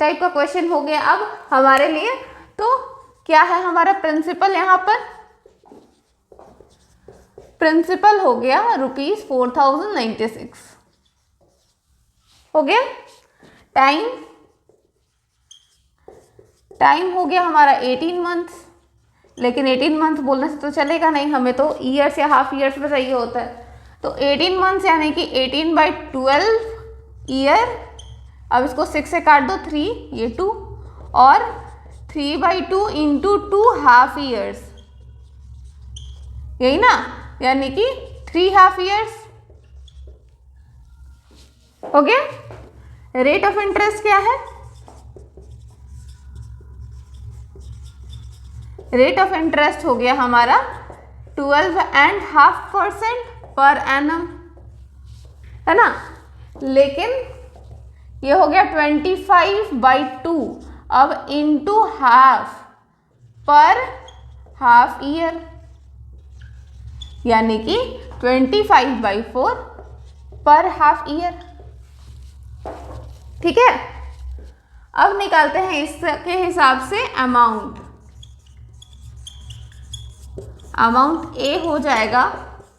टाइप का क्वेश्चन हो गया अब हमारे लिए। तो क्या है हमारा प्रिंसिपल? यहाँ पर प्रिंसिपल हो गया ₹4096 हो गया। टाइम हो गया हमारा 18 मंथ्स, लेकिन 18 मंथ बोलने से तो चलेगा नहीं, हमें तो ईयर्स या हाफ ईयर्स में चाहिए होता है। तो 18 मंथ्स यानी कि 18/12 ईयर। अब इसको 6 से काट दो, 3 ये 2, और 3/2 इंटू 2 हाफ ईयर्स, यही ना, यानी कि 3 हाफ ईयर्स हो गया। रेट ऑफ इंटरेस्ट क्या है? रेट ऑफ इंटरेस्ट हो गया हमारा 12.5% पर एनम, है ना, लेकिन ये हो गया 25/2 अब इंटू हाफ पर हाफ ईयर, यानी कि 25/4 पर हाफ ईयर। ठीक है, अब निकालते हैं इसके हिसाब से अमाउंट। अमाउंट ए हो जाएगा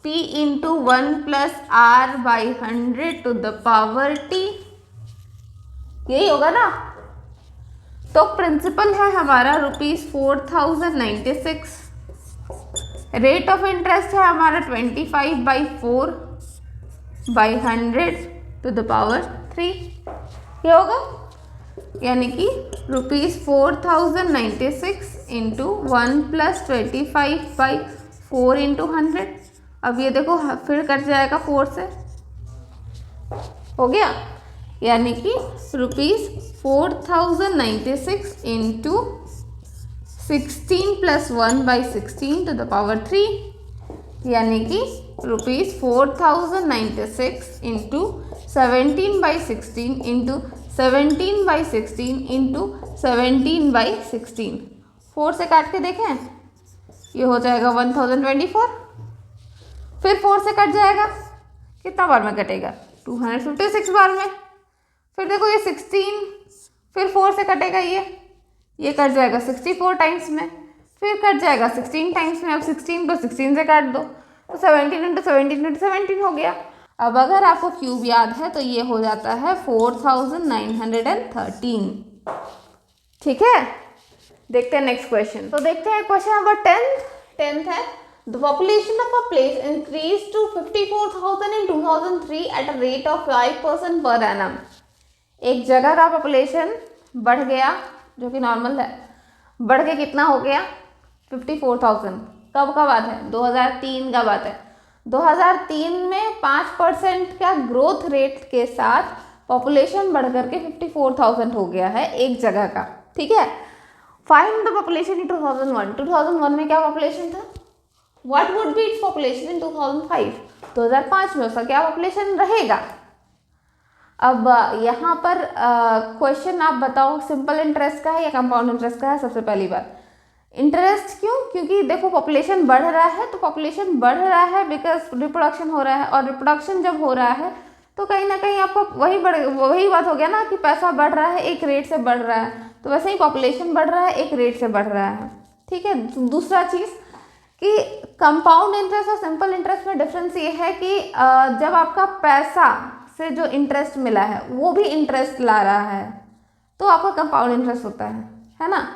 P into 1 + R/100 to the power T, यही होगा ना। तो प्रिंसिपल है हमारा ₹4096, रेट ऑफ इंटरेस्ट है हमारा 25/4/100 to the power 3, ये होगा, यानी कि ₹4096 इंटू 1 + 25/4 इंटू 100। अब ये देखो फिर कट जाएगा 4 से, हो गया, यानी कि ₹4096 इंटू 16 + 1/16 to the power 3, यानी कि ₹4096 इंटू 17/16 इंटू 17/16 इंटू 17/16। 4 से काट के देखें, ये हो जाएगा 1024, फिर 4 से कट जाएगा, कितना बार में कटेगा? 256 बार में। फिर देखो ये 16, फिर 4 से कटेगा, ये कट जाएगा 64 टाइम्स में, फिर कट जाएगा 16 टाइम्स में। अब 16 को 16 से काट दो तो 17 × 17 × 17 हो गया। अब अगर आपको क्यूब याद है तो ये हो जाता है 4913। ठीक है, देखते हैं नेक्स्ट क्वेश्चन। तो देखते हैं क्वेश्चन नंबर 10 है, the population of a place increase to 54,000 in 2003 at a rate of 5% per annum. एक जगह का पॉपुलेशन बढ़ गया, जो कि नॉर्मल है, बढ़ के कितना हो गया 54,000। कब का बात है? 2003 का बात है। 2003 में 5% का ग्रोथ रेट के साथ पॉपुलेशन बढ़ करके 54,000 हो गया है एक जगह का, ठीक है। Find the population in 2001। 2001 में क्या पॉपुलेशन था? What would be its population in 2005? 2005 में उसका क्या पॉपुलेशन रहेगा? अब यहाँ पर क्वेश्चन आप बताओ सिंपल इंटरेस्ट का है या कंपाउंड इंटरेस्ट का है? सबसे पहली बात इंटरेस्ट क्यों? क्योंकि देखो पॉपुलेशन बढ़ रहा है, तो पॉपुलेशन बढ़ रहा है बिकॉज रिप्रोडक्शन हो रहा है, और रिप्रोडक्शन जब हो रहा है तो कहीं ना कहीं आपको वही बात हो गया ना कि पैसा बढ़ रहा है, एक रेट से बढ़ रहा है, तो वैसे ही पॉपुलेशन बढ़ रहा है, एक रेट से बढ़ रहा है, ठीक है। दूसरा चीज़ कि कंपाउंड इंटरेस्ट और सिंपल इंटरेस्ट में डिफरेंस ये है कि जब आपका पैसा से जो इंटरेस्ट मिला है वो भी इंटरेस्ट ला रहा है तो आपका कंपाउंड इंटरेस्ट होता है ना।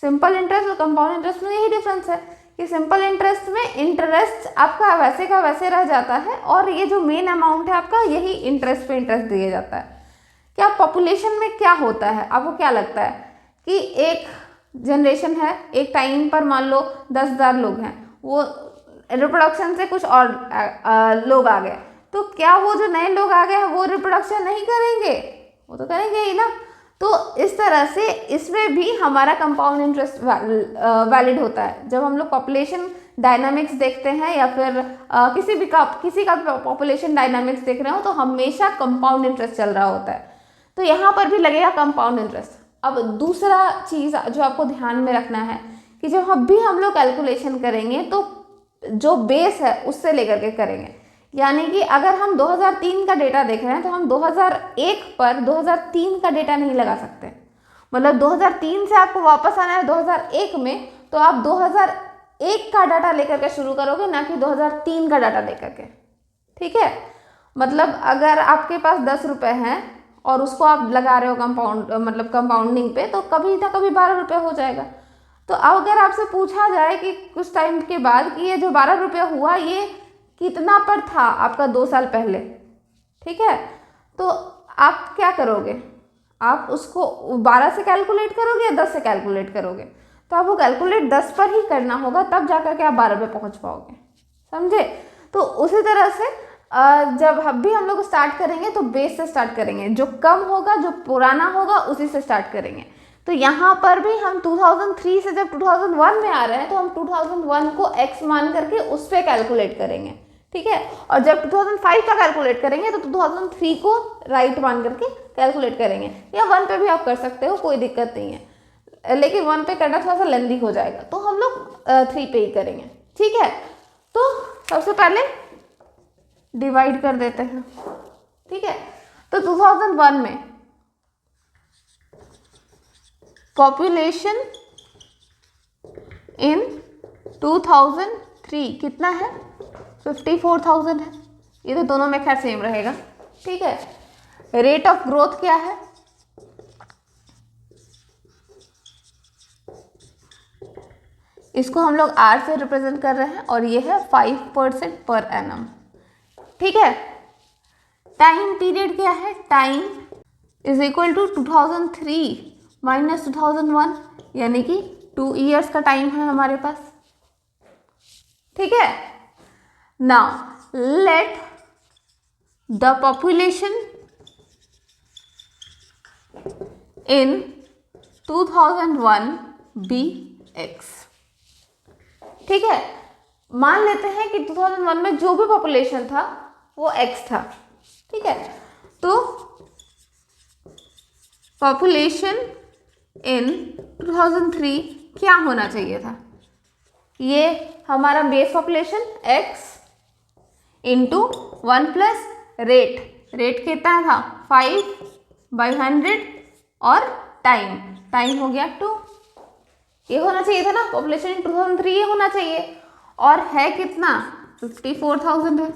सिंपल इंटरेस्ट और कंपाउंड इंटरेस्ट में यही डिफरेंस है कि सिंपल इंटरेस्ट में इंटरेस्ट आपका वैसे का वैसे रह जाता है, और ये जो मेन अमाउंट है आपका यही इंटरेस्ट पे इंटरेस्ट दिया जाता है। क्या पॉपुलेशन में क्या होता है, आपको क्या लगता है कि एक जनरेशन है, एक टाइम पर मान लो 10,000 लोग हैं, वो रिप्रोडक्शन से कुछ और लोग आ गए, तो क्या वो जो नए लोग आ गए वो रिप्रोडक्शन नहीं करेंगे? वो तो करेंगे ही ना। तो इस तरह से इसमें भी हमारा कंपाउंड इंटरेस्ट वैलिड होता है। जब हम लोग पॉपुलेशन डायनामिक्स देखते हैं या फिर किसी का पॉपुलेशन डायनामिक्स देख रहे हो तो हमेशा कंपाउंड इंटरेस्ट चल रहा होता है, तो यहाँ पर भी लगेगा कंपाउंड इंटरेस्ट। अब दूसरा चीज़ जो आपको ध्यान में रखना है कि जब हम लोग कैलकुलेशन करेंगे तो जो बेस है उससे लेकर के करेंगे, यानी कि अगर हम 2003 का डेटा देख रहे हैं तो हम 2001 पर 2003 का डेटा नहीं लगा सकते। मतलब 2003 से आपको वापस आना है 2001 में, तो आप 2001 का डाटा लेकर के शुरू करोगे, ना कि 2003 का डाटा लेकर के, ठीक है। मतलब अगर आपके पास 10 रुपये हैं और उसको आप लगा रहे हो कंपाउंडिंग पे, तो कभी ना कभी 12 रुपये हो जाएगा। तो अगर आपसे पूछा जाए कि कुछ टाइम के बाद कि ये जो 12 रुपये हुआ ये कितना पर था आपका 2 साल पहले, ठीक है, तो आप क्या करोगे? आप उसको 12 से कैलकुलेट करोगे या 10 से कैलकुलेट करोगे? तो आपको कैलकुलेट 10 पर ही करना होगा, तब जाकर के आप 12 पे पहुंच पाओगे, समझे। तो उसी तरह से जब हम लोग स्टार्ट करेंगे तो बेस से स्टार्ट करेंगे, जो कम होगा जो पुराना होगा उसी से स्टार्ट करेंगे। तो यहाँ पर भी हम 2003 से जब 2001 में आ रहे हैं तो हम 2001 को x मान करके उस पर कैलकुलेट करेंगे, ठीक है। और जब 2005 का कैलकुलेट करेंगे तो 2003 को राइट मान करके कैलकुलेट करेंगे, या 1 पे भी आप कर सकते हो, कोई दिक्कत नहीं है, लेकिन 1 पे करना थोड़ा सा लेंदी हो जाएगा, तो हम लोग 3 पे ही करेंगे, ठीक है। तो सबसे पहले डिवाइड कर देते हैं, ठीक है। तो 2001 में पॉपुलेशन इन 2003 कितना है? 54,000 है। ये तो दोनों में खैर सेम रहेगा, ठीक है। रेट ऑफ ग्रोथ क्या है? इसको हम लोग R से रिप्रेजेंट कर रहे हैं और ये है 5% पर एनम, ठीक है। टाइम पीरियड क्या है? Time is equal to 2003 minus 2001, यानी कि 2 ईयर्स का टाइम है हमारे पास, ठीक है। Now let the population in 2001 be x, ठीक है। मान लेते हैं कि 2001 में जो भी पॉपुलेशन था वो x था, ठीक है। तो पॉपुलेशन इन 2003 क्या होना चाहिए था? ये हमारा base population x into 1 plus rate कितना था? 5/100 और टाइम हो गया 2। ये होना चाहिए था ना पॉपुलेशन इन 2003, ये होना चाहिए, और है कितना? 54,000 है,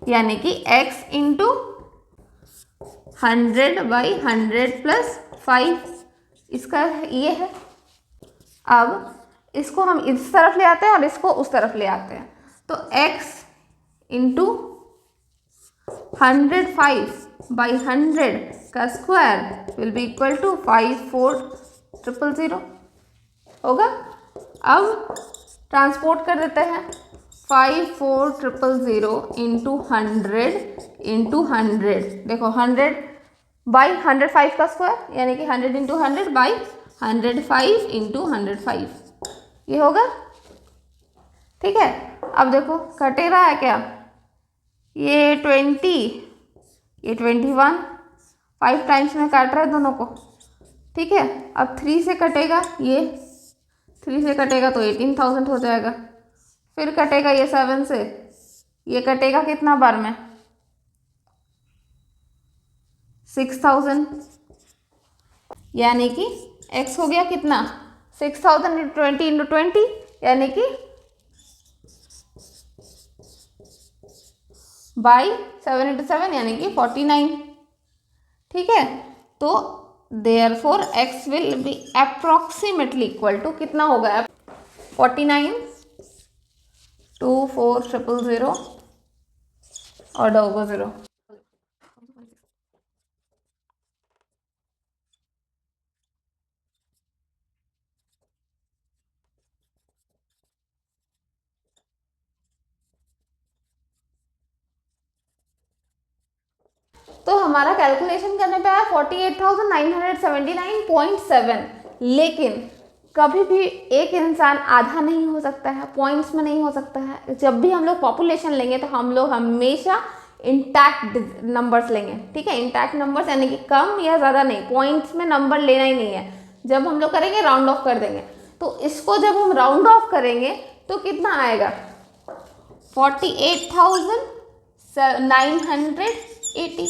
यानी कि x इंटू 100/100 प्लस 5 इसका ये है। अब इसको हम इस तरफ ले आते हैं और इसको उस तरफ ले आते हैं, तो x इंटू 105/100 का square will be equal to 54,000 होगा। अब ट्रांसपोर्ट कर देते हैं, 54,000 इंटू 100 देखो 100/105 का स्क्वायर यानी कि 100 इंटू 100/105 इंटू 105 ये होगा। ठीक है, अब देखो कटे रहा है क्या, ये 20 ये 21, 5 टाइम्स में काट रहा है दोनों को। ठीक है, अब 3 से कटेगा, ये 3 से कटेगा तो 18,000 हो जाएगा। फिर कटेगा ये 7 से, ये कटेगा कितना बार में, 6,000, यानी कि x हो गया कितना 6,000 इंटू 20 इंटू 20 यानी कि बाई 7 इंटू 7 यानी कि 49। ठीक है, तो therefore x will be approximately equal to कितना होगा 49, 24,000 और डबल 0। तो हमारा कैलकुलेशन करने पे आया 48,979.7, लेकिन कभी भी एक इंसान आधा नहीं हो सकता है, पॉइंट्स में नहीं हो सकता है। जब भी हम लोग पॉपुलेशन लेंगे तो हम लोग हमेशा इंटैक्ट नंबर्स लेंगे। ठीक है, इंटैक्ट नंबर्स यानी कि कम या ज़्यादा नहीं, पॉइंट्स में नंबर लेना ही नहीं है। जब हम लोग करेंगे राउंड ऑफ कर देंगे, तो इसको जब हम राउंड ऑफ करेंगे तो कितना आएगा 48,980,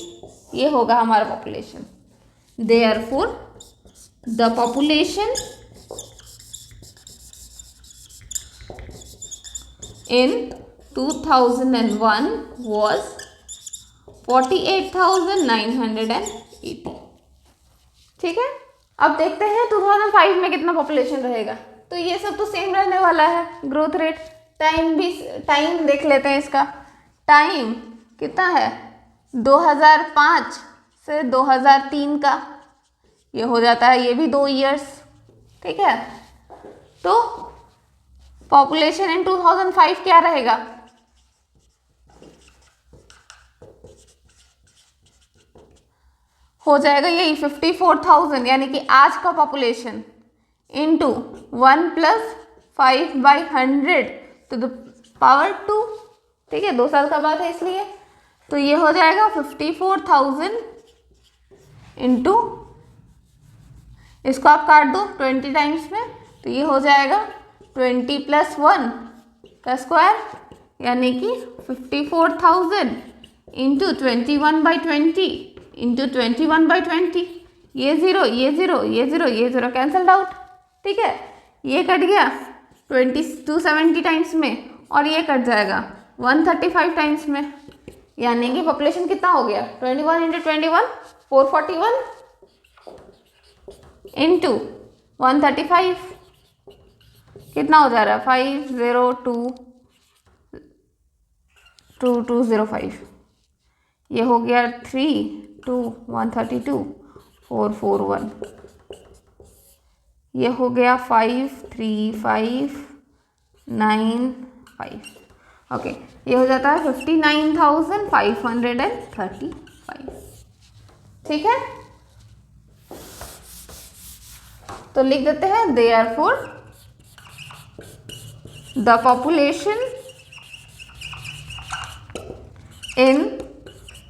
ये होगा हमारा population. Therefore the population in 2001 was 48,980। ठीक है, अब देखते हैं 2005 में कितना पॉपुलेशन रहेगा। तो ये सब तो सेम रहने वाला है, ग्रोथ रेट। टाइम भी, टाइम देख लेते हैं इसका। टाइम कितना है 2005 से 2003 का, ये हो जाता है, ये भी 2 ईयर्स। ठीक है, तो पॉपुलेशन इन 2005 क्या रहेगा, हो जाएगा यही 54,000 यानी कि आज का population into 1 + 5/100 to the power 2। ठीक है, 2 साल का बाद है इसलिए, तो ये हो जाएगा 54,000 इंटू, इसको आप काट दो 20 टाइम्स में, तो ये हो जाएगा 20 + 1 का स्क्वायर यानी कि 54,000 इंटू 21/20 इंटू 21/20। ये 0 ये 0 ये 0 ये 0 कैंसल्ड आउट। ठीक है, ये कट गया 270 टाइम्स में और ये कट जाएगा 135 टाइम्स में, यानी कि पॉपुलेशन कितना हो गया 21 इंटू 21 441 इंटू 135 कितना हो जा रहा है 5022205। ये हो गया 32132 441, ये हो गया 53595। ओके, ये हो जाता है 59,535। ठीक है, तो लिख देते हैं therefore the population in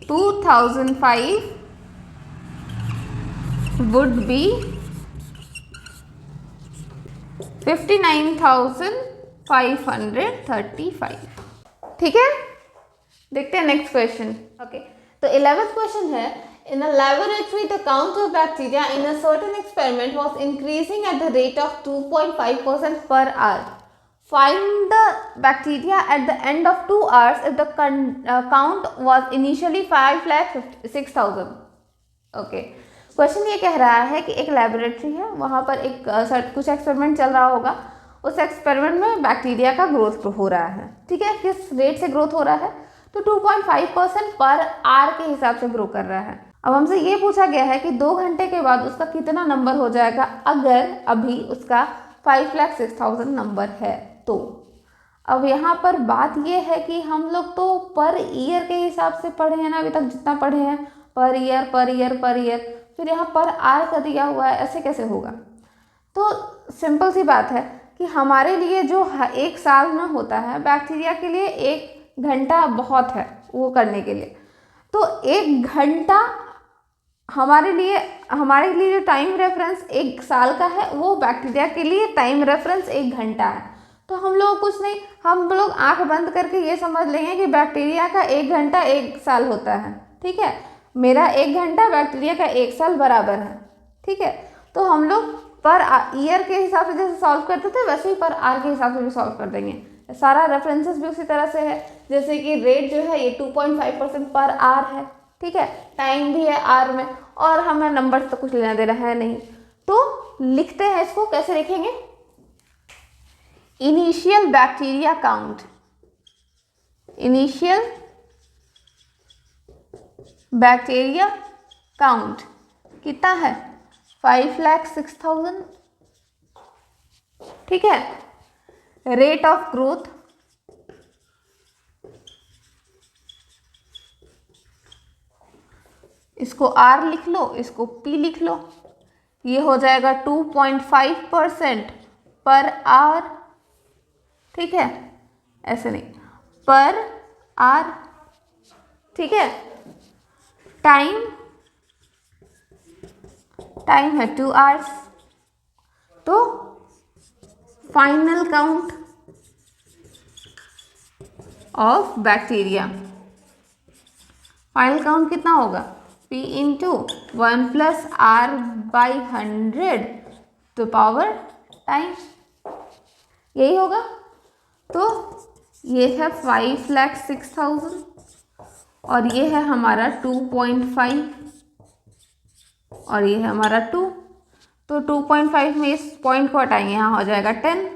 2005 would be 59,535। ठीक है, देखते हैं नेक्स्ट क्वेश्चन। ओके, तो 11th क्वेश्चन है, in a laboratory the count of bacteria in a certain experiment was increasing at the rate of 2.5% per hour. Find the bacteria at the end of 2 hours if the count was initially 5,06,000। Okay, question ये कह रहा है कि एक laboratory है, वहाँ पर एक कुछ एक्सपेरिमेंट चल रहा होगा, उस एक्सपेरिमेंट में बैक्टीरिया का ग्रोथ हो रहा है। ठीक है, किस रेट से ग्रोथ हो रहा है, तो 2.5% पर आर के हिसाब से ग्रो कर रहा है। अब हमसे ये पूछा गया है कि 2 घंटे के बाद उसका कितना नंबर हो जाएगा अगर अभी उसका 5,06,000 नंबर है। तो अब यहाँ पर बात ये है कि हम लोग तो पर ईयर के हिसाब से पढ़े हैं ना, अभी तक जितना पढ़े हैं, per year per year per year, फिर यहाँ पर आर का दिया हुआ है, ऐसे कैसे होगा। तो सिंपल सी बात है कि हमारे लिए जो 1 साल में होता है, बैक्टीरिया के लिए 1 घंटा बहुत है वो करने के लिए। तो 1 घंटा हमारे लिए जो टाइम रेफरेंस 1 साल का है, वो बैक्टीरिया के लिए टाइम रेफरेंस 1 घंटा है। तो हम लोग कुछ नहीं, हम लोग आंख बंद करके ये समझ लेंगे कि बैक्टीरिया का 1 घंटा 1 साल होता है। ठीक है, मेरा 1 घंटा बैक्टीरिया का 1 साल बराबर है। ठीक है, तो हम लोग पर ईयर के हिसाब से जैसे सॉल्व करते थे वैसे ही पर आर के हिसाब से भी सॉल्व कर देंगे। सारा रेफरेंसेस भी उसी तरह से है, जैसे कि रेट जो है ये 2.5% पर आर है। ठीक है, टाइम भी है आर में, और हमें नंबर तो कुछ लेना देना है नहीं। तो लिखते हैं इसको, कैसे लिखेंगे, initial bacteria count, initial bacteria count कितना है, 5,06,000। ठीक है, रेट ऑफ ग्रोथ इसको आर लिख लो, इसको पी लिख लो, ये हो जाएगा 2.5% पर आर। ठीक है, ऐसे नहीं, पर आर। ठीक है, टाइम है 2 आवर्स। तो final count of bacteria, final count कितना होगा, P इंटू 1 + R/100 तो पावर टाइम, यही होगा। तो ये है 5,06,000 और ये है हमारा 2.5 और ये है हमारा 2। तो 2.5 में इस पॉइंट को हटाएंगे, यहाँ हो जाएगा 10,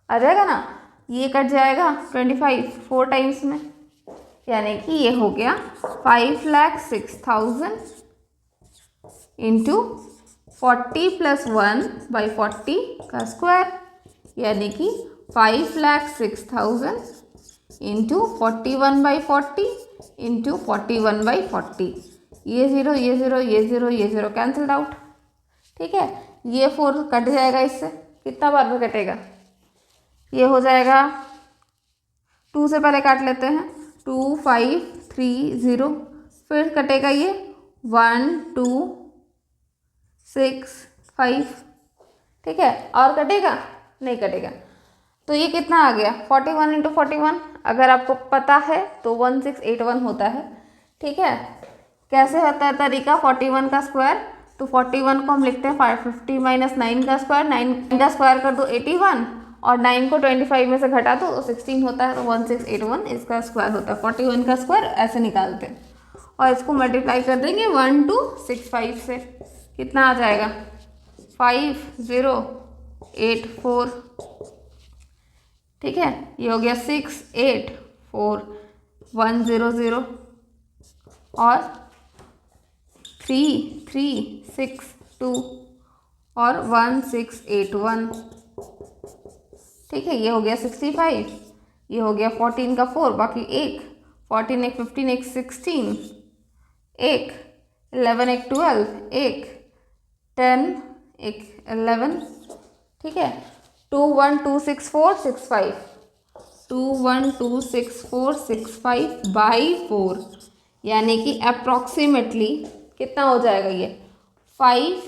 आ जाएगा ना, ये कट जाएगा 25 4 टाइम्स में, यानी कि ये हो गया 5,06,000 इंटू 40 + 1/40 का स्क्वायर, यानी कि 5,06,000 इंटू 41/40 इंटू 41/40। ये 0 ये 0 ये 0 ये 0 कैंसल्ड आउट। ठीक है, ये 4 कट जाएगा, इससे कितना बार में कटेगा, ये हो जाएगा 2 से पहले काट लेते हैं, 2 5 3 0, फिर कटेगा ये 1 2 6 5। ठीक है, और कटेगा नहीं कटेगा। तो ये कितना आ गया, 41 इंटू 41, अगर आपको पता है तो 1681 होता है। ठीक है, कैसे होता है तरीका, 41 का स्क्वायर, तो 41 को हम लिखते हैं 550 - 9 का स्क्वायर, 9 का स्क्वायर कर दो 81 और 9 को 25 में से घटा दो तो 16 होता है, तो 1681 इसका स्क्वायर होता है। 41 का स्क्वायर ऐसे निकालते हैं और इसको मल्टीप्लाई कर देंगे 1265 से, कितना आ जाएगा 5084। ठीक है, ये हो गया 684100 और 3362 और 1681। ठीक है, ये हो गया 65, ये हो गया 14 का 4, बाकी 1 14 1 15 1 16 1 11 1 12 1 10 1 11। ठीक है, 212645 212645/4, यानी कि अप्रॉक्सीमेटली कितना हो जाएगा ये 5।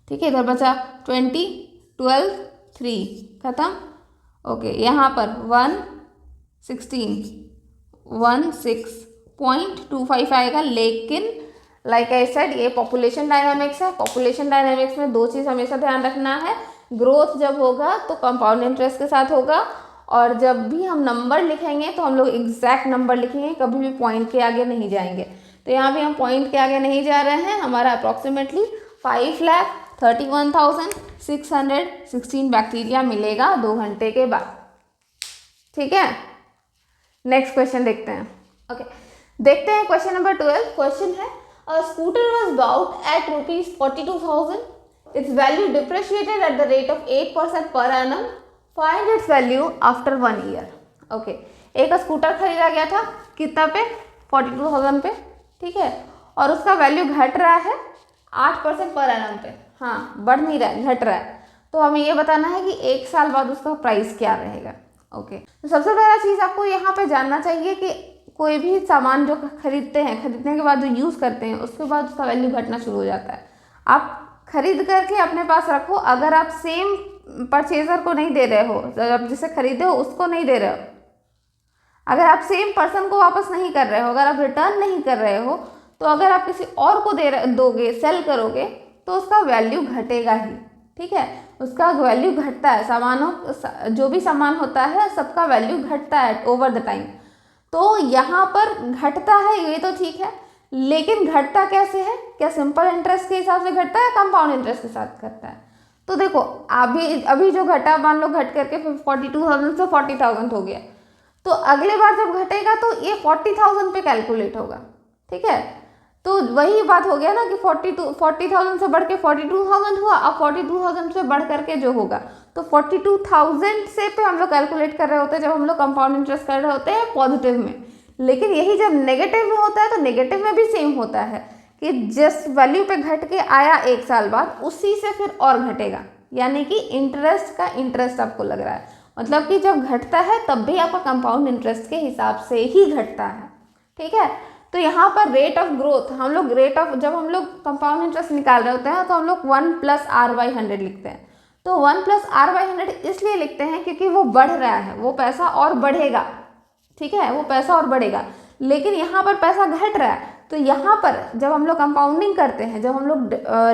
ठीक है, इधर बचा 20 12 3 खत्म। ओके, यहाँ पर 16.25 आएगा, लेकिन लाइक आई सेड ये पॉपुलेशन डायनामिक्स है। पॉपुलेशन डायनामिक्स में 2 चीज़ हमेशा ध्यान रखना है, ग्रोथ जब होगा तो कंपाउंड इंटरेस्ट के साथ होगा, और जब भी हम नंबर लिखेंगे तो हम लोग एग्जैक्ट नंबर लिखेंगे, कभी भी पॉइंट के आगे नहीं जाएंगे। तो यहाँ भी हम पॉइंट के आगे नहीं जा रहे हैं, हमारा अप्रॉक्सीमेटली 5,31,000 616 बैक्टीरिया मिलेगा 2 घंटे के बाद। ठीक है, नेक्स्ट क्वेश्चन देखते हैं। ओके, देखते हैं क्वेश्चन नंबर 12। क्वेश्चन है a scooter was bought at ₹42,000, its value depreciated at the rate of 8% per annum, find its value after 1 year. Okay, एक स्कूटर खरीदा गया था कितना पे, 42,000 पे, ठीक है, और उसका वैल्यू घट रहा है 8% पर एनम पे, हाँ बढ़ नहीं रहा है, घट रहा है। तो हमें ये बताना है कि 1 साल बाद उसका प्राइस क्या रहेगा। ओके, तो सबसे पहला चीज़ आपको यहाँ पे जानना चाहिए कि कोई भी सामान जो खरीदते हैं, खरीदने के बाद जो यूज़ करते हैं, उसके बाद उसका वैल्यू घटना शुरू हो जाता है। आप खरीद करके अपने पास रखो, अगर आप सेम परचेजर को नहीं दे रहे हो, जब जिसे खरीदे हो उसको नहीं दे रहे हो, अगर आप सेम पर्सन को वापस नहीं कर रहे हो, अगर आप रिटर्न नहीं कर रहे हो, तो अगर आप किसी और को दोगे, सेल करोगे, तो उसका वैल्यू घटेगा ही। ठीक है, उसका वैल्यू घटता है, सामानों जो भी सामान होता है सबका वैल्यू घटता है ओवर द टाइम। तो यहाँ पर घटता है ये तो ठीक है, लेकिन घटता कैसे है, क्या सिंपल इंटरेस्ट के हिसाब से घटता है, कंपाउंड इंटरेस्ट के साथ घटता है। तो देखो अभी जो घटा, मान लो घट करके 42,000 से 40,000 हो गया, तो अगले बार जब घटेगा तो ये 40,000 पे कैलकुलेट होगा। ठीक है, तो वही बात हो गया ना कि 40,000 से बढ़ के 42,000 हुआ, अब 42,000 से बढ़ करके जो होगा, तो 42,000 से पे हम लोग कैलकुलेट कर रहे होते हैं जब हम लोग कंपाउंड इंटरेस्ट कर रहे होते हैं पॉजिटिव में। लेकिन यही जब नेगेटिव में होता है तो नेगेटिव में भी सेम होता है कि जिस वैल्यू पे घट के आया 1 साल बाद, उसी से फिर और घटेगा, यानी कि इंटरेस्ट का इंटरेस्ट आपको लग रहा है, मतलब कि जब घटता है तब भी आपका कंपाउंड इंटरेस्ट के हिसाब से ही घटता है। ठीक है, तो यहाँ पर रेट ऑफ ग्रोथ, हम लोग जब हम लोग कंपाउंड इंटरेस्ट निकाल रहे होते हैं तो हम लोग 1 + R/100 लिखते हैं। तो 1 + R/100 इसलिए लिखते हैं क्योंकि वो बढ़ रहा है, वो पैसा और बढ़ेगा। ठीक है, वो पैसा और बढ़ेगा, लेकिन यहाँ पर पैसा घट रहा है। तो यहाँ पर जब हम लोग कंपाउंडिंग करते हैं, जब हम लोग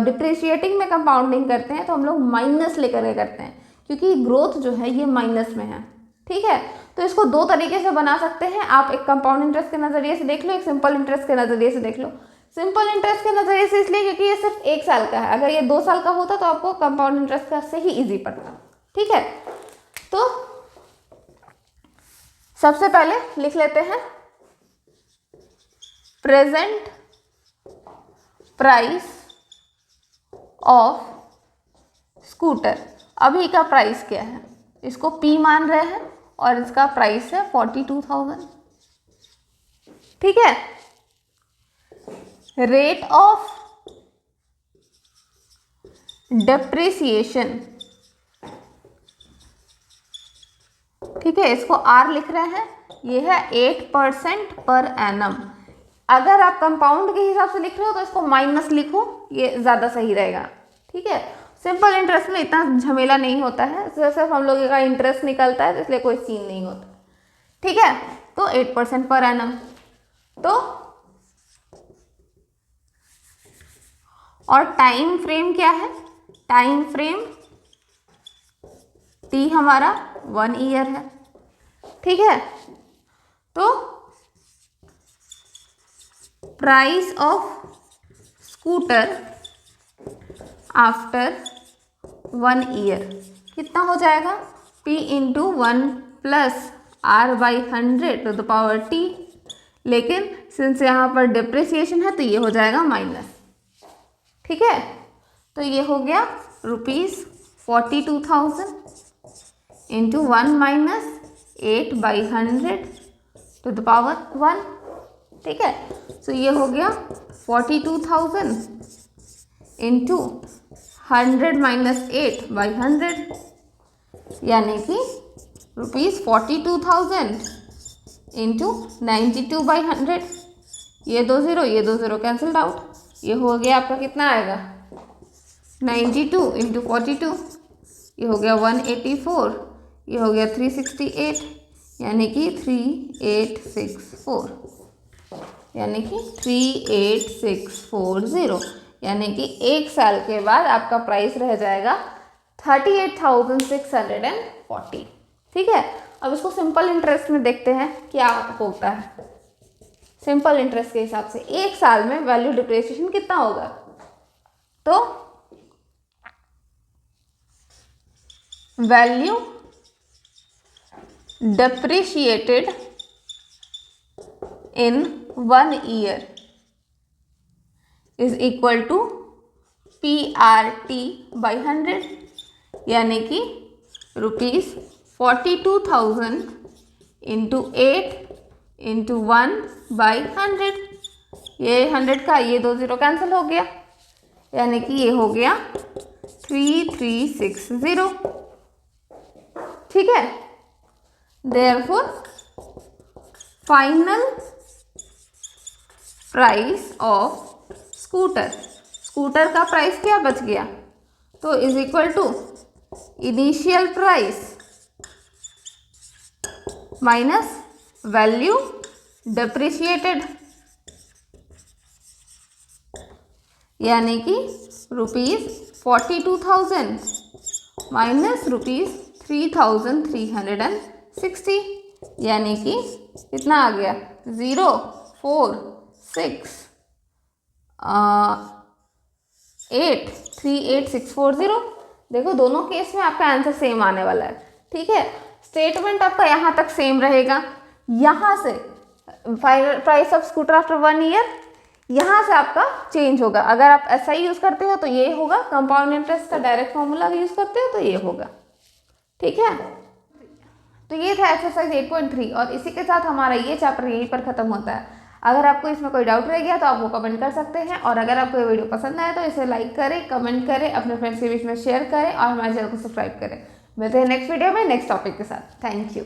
डिप्रिशिएटिंग में कंपाउंडिंग करते हैं, तो हम लोग माइनस लेकर के करते हैं, क्योंकि ग्रोथ जो है ये माइनस में है। ठीक है, तो इसको 2 तरीके से बना सकते हैं आप, एक कंपाउंड इंटरेस्ट के नज़रिए से देख लो, एक सिंपल इंटरेस्ट के नज़रिए से देख लो। सिंपल इंटरेस्ट के नज़रिए से इसलिए क्योंकि ये सिर्फ 1 साल का है, अगर ये 2 साल का होता तो आपको कंपाउंड इंटरेस्ट का से ही ईजी पड़ता। ठीक है, तो सबसे पहले लिख लेते हैं प्रेजेंट प्राइस ऑफ स्कूटर। अभी का प्राइस क्या है, इसको P मान रहे हैं और इसका प्राइस है 42,000। ठीक है, रेट ऑफ डेप्रिसिएशन, ठीक है, इसको R लिख रहे हैं, ये है 8% पर एनम। अगर आप कंपाउंड के हिसाब से लिख रहे हो तो इसको माइनस लिखो, ये ज़्यादा सही रहेगा। ठीक है, सिंपल इंटरेस्ट में इतना झमेला नहीं होता है, सिर्फ हम लोगों का इंटरेस्ट निकलता है, तो इसलिए कोई सीन नहीं होता। ठीक है, तो 8% पर एनम, तो और टाइम फ्रेम क्या है, टाइम फ्रेम T हमारा 1 ईयर है। ठीक है, तो price of scooter after 1 year कितना हो जाएगा, P × 1 + R/100 T, लेकिन सिंस यहाँ पर डिप्रिसिएशन है तो ये हो जाएगा माइनस। ठीक है, तो ये हो गया ₹42,000 × 1 - 8/100 ठीक है, तो ये हो गया 42,000 × 100 - 8/100, यानी कि ₹42,000 × 92/100। ये 2 0 कैंसल्ड आउट, ये हो गया आपका कितना आएगा 92 × 42, ये हो गया 184, ये हो गया 368, यानी कि 3864, यानी कि 38640, यानी कि 1 साल के बाद आपका प्राइस रह जाएगा 38,640। ठीक है, अब इसको सिंपल इंटरेस्ट में देखते हैं क्या होता है। सिंपल इंटरेस्ट के हिसाब से 1 साल में वैल्यू डिप्रिसिएशन कितना होगा, तो value depreciated in 1 year is equal to PRT by 100, यानी कि ₹42,000 इंटू 8 इंटू 1/100। ये 100 का ये 2 0 कैंसिल हो गया, यानी कि ये हो गया 3360। ठीक है, therefore final price of scooter का प्राइस क्या बच गया, तो is equal to initial price minus value depreciated, यानी कि ₹42,000 माइनस ₹3,360, यानी कि कितना आ गया 0468640। देखो दोनों केस में आपका आंसर सेम आने वाला है। ठीक है, स्टेटमेंट आपका यहाँ तक सेम रहेगा, यहाँ से price of scooter after 1 year, यहाँ से आपका चेंज होगा। अगर आप ऐसा ही यूज़ करते हो तो ये होगा, कंपाउंड इंटरेस्ट का डायरेक्ट फॉर्मूला यूज़ करते हो तो ये होगा। ठीक है, तो ये था एक्सरसाइज 8.3 और इसी के साथ हमारा ये चैप्टर यहीं पर ख़त्म होता है। अगर आपको इसमें कोई डाउट रह गया तो आप वो कमेंट कर सकते हैं, और अगर आपको ये वीडियो पसंद आए तो इसे लाइक करें, कमेंट करें, अपने फ्रेंड्स के बीच में शेयर करें और हमारे चैनल को सब्सक्राइब करें। मिलते हैं नेक्स्ट वीडियो में नेक्स्ट टॉपिक के साथ। Thank you.